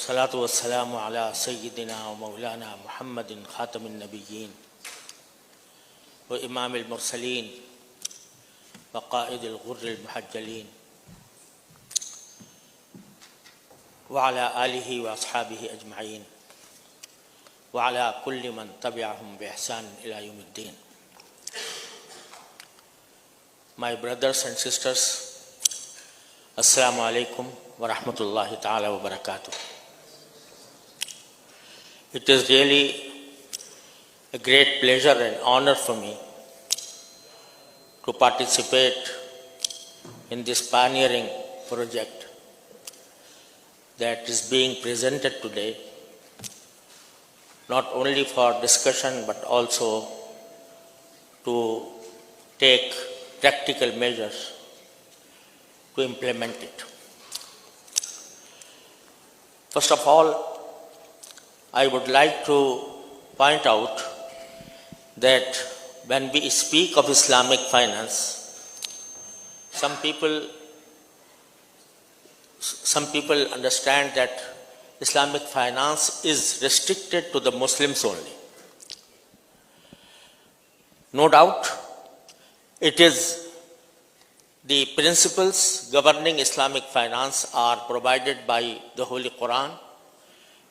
والصلاة والسلام على سيدنا ومولانا محمد خاتم النبيين وإمام المرسلين وقائد الغر المحجلين وعلى آله وأصحابه أجمعين وعلى كل من تبعهم بإحسان إلى يوم الدين. My brothers and sisters, Assalamu alaikum wa rahmatullahi ta'ala wa barakatuh. It is really a great pleasure and honor for me to participate in this pioneering project that is being presented today, not only for discussion but also to take practical measures to implement it. First of all, I would like to point out that when we speak of Islamic finance, some people understand that Islamic finance is restricted to the Muslims only. No doubt, it is the principles governing Islamic finance are provided by the Holy Quran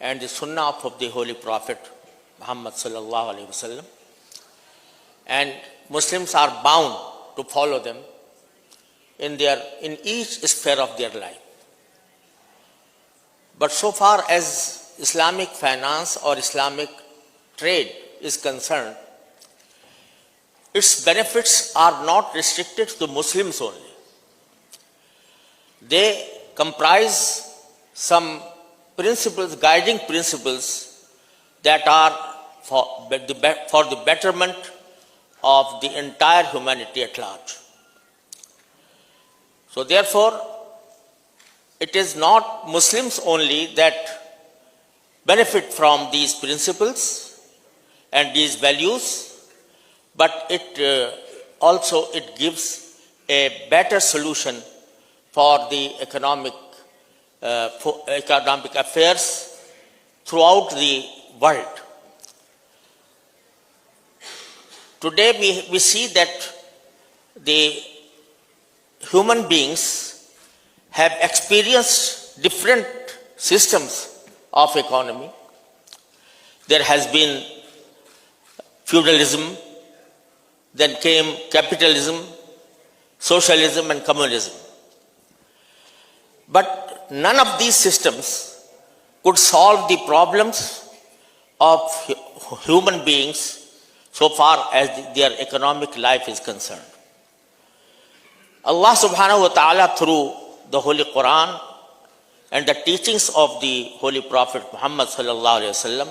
and the Sunnah of the Holy Prophet Muhammad sallallahu alaihi wasallam, and Muslims are bound to follow them in each sphere of their life. But so far as Islamic finance or Islamic trade is concerned, its benefits are not restricted to Muslims only. They comprise some principles, guiding principles that are for the betterment of the entire humanity at large. So therefore, it is not Muslims only that benefit from these principles and these values, but it gives a better solution for the economic affairs throughout the world. Today we see that the human beings have experienced different systems of economy. There has been feudalism, then came capitalism, socialism and communism. But none of these systems could solve the problems of human beings so far as their economic life is concerned. Allah subhanahu wa ta'ala, through the Holy Quran and the teachings of the Holy Prophet Muhammad sallallahu alaihi wasallam,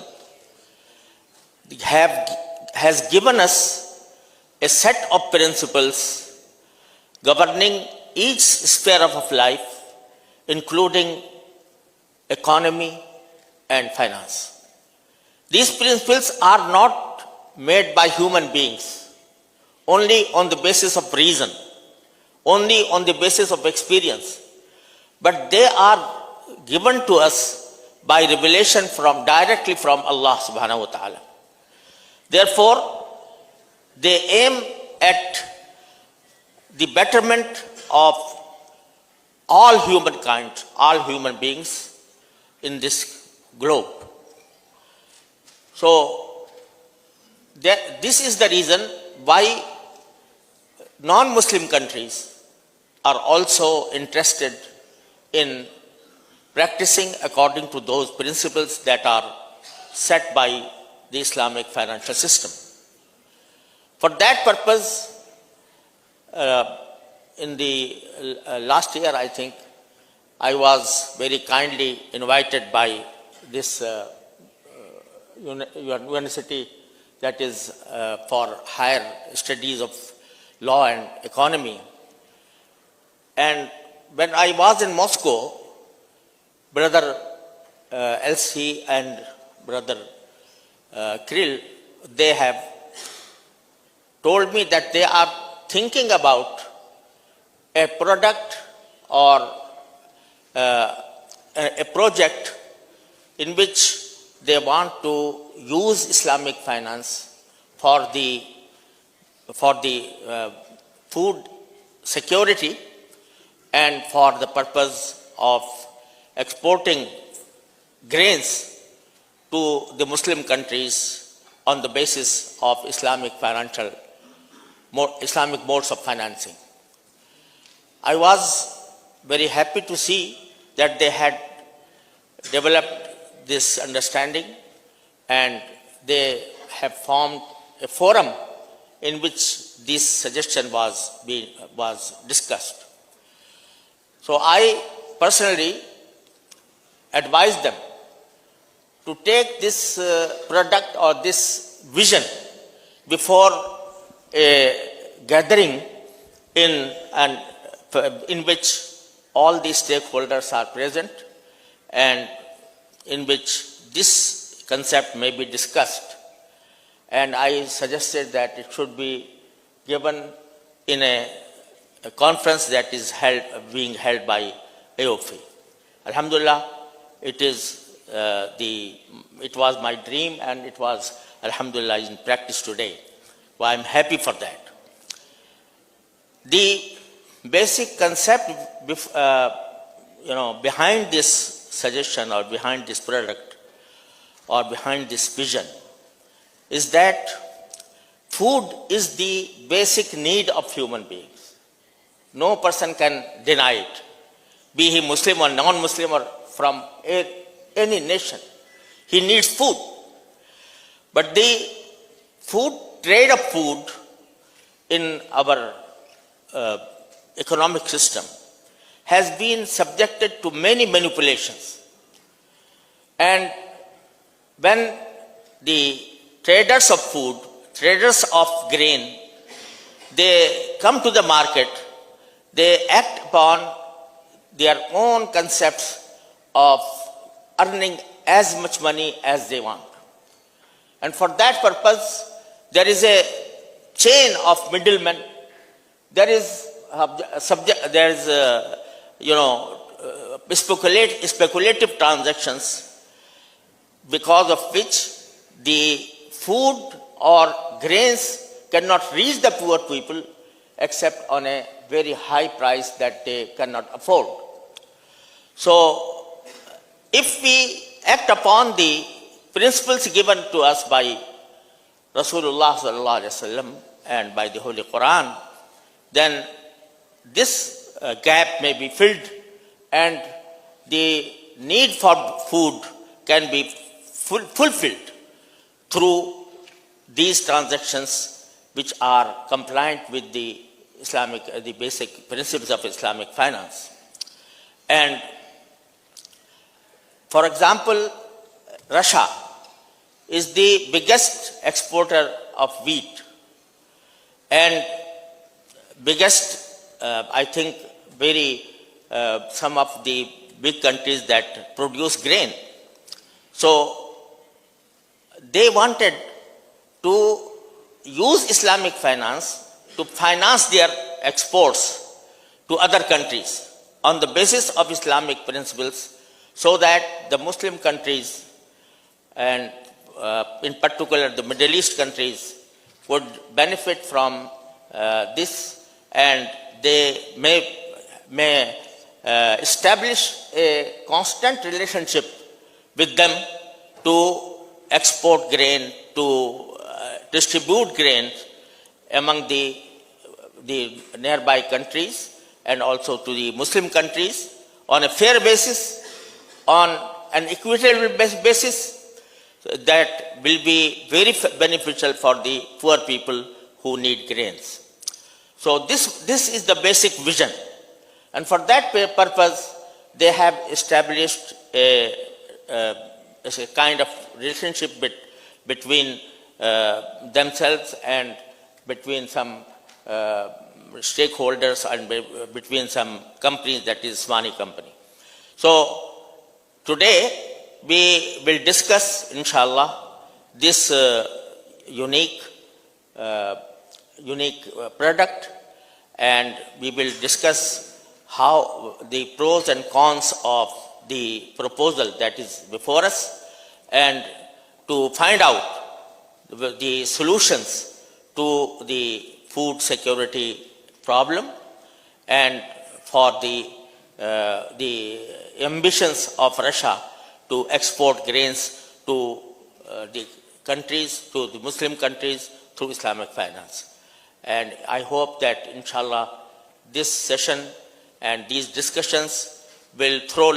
has given us a set of principles governing each sphere of life, including economy and finance. These principles are not made by human beings only on the basis of reason, only on the basis of experience, but they are given to us by revelation directly from Allah subhanahu wa ta'ala. Therefore, they aim at the betterment of all humankind, all human beings in this globe. So, this is the reason why non-Muslim countries are also interested in practicing according to those principles that are set by the Islamic financial system. For that purpose, in the last year, I think, I was very kindly invited by this university that is for higher studies of law and economy. And when I was in Moscow, Brother LC and Brother Krill, they have told me that they are thinking about a product or a project in which they want to use Islamic finance for the food security and for the purpose of exporting grains to the Muslim countries on the basis of Islamic modes of financing. I was very happy to see that they had developed this understanding and they have formed a forum in which this suggestion was discussed. So I personally advise them to take this product or this vision before a gathering in which all these stakeholders are present and in which this concept may be discussed. And I suggested that it should be given in a conference that is being held by AOFI. Alhamdulillah, it was my dream and it was, alhamdulillah, in practice today. So I am happy for that. The basic concept behind this suggestion or behind this product or behind this vision is that food is the basic need of human beings. No person can deny it, be he Muslim or non-Muslim or from any nation. He needs food. But the trade of food in our economic system has been subjected to many manipulations. And when the traders of food, traders of grain, they come to the market, they act upon their own concepts of earning as much money as they want. And for that purpose, there is a chain of middlemen. There is speculative transactions because of which the food or grains cannot reach the poor people except on a very high price that they cannot afford. So, if we act upon the principles given to us by Rasulullah sallallahu alaihi wasallam and by the Holy Quran, then this gap may be filled and the need for food can be fulfilled through these transactions which are compliant with the basic principles of Islamic finance. And for example, Russia is the biggest exporter of wheat and biggest, I think, some of the big countries that produce grain. So they wanted to use Islamic finance to finance their exports to other countries on the basis of Islamic principles, so that the Muslim countries and in particular the Middle East countries would benefit from this, and they may establish a constant relationship with them to export grain, to distribute grains among the nearby countries and also to the Muslim countries on a fair basis, on an equitable basis that will be very beneficial for the poor people who need grains. So this is the basic vision, and for that purpose they have established a kind of relationship between themselves and between some stakeholders and between some companies, that is Usmani company. So today we will discuss, inshallah, this unique product, and we will discuss how the pros and cons of the proposal that is before us and to find out the solutions to the food security problem and for the ambitions of Russia to export grains to the countries, to the Muslim countries through Islamic finance. And I hope that, inshallah, this session and these discussions will throw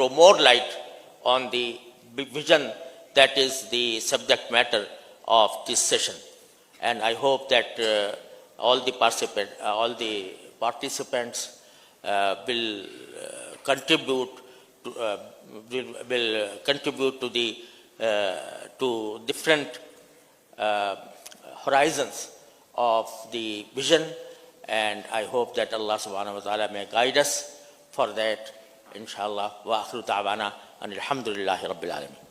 more light on the vision that is the subject matter of this session. And I hope that all the participants will contribute to the to different horizons of the vision, and I hope that Allah subhanahu wa ta'ala may guide us for that, inshallah. Wa akhiru ta'wana and alhamdulillahi rabbil alamin.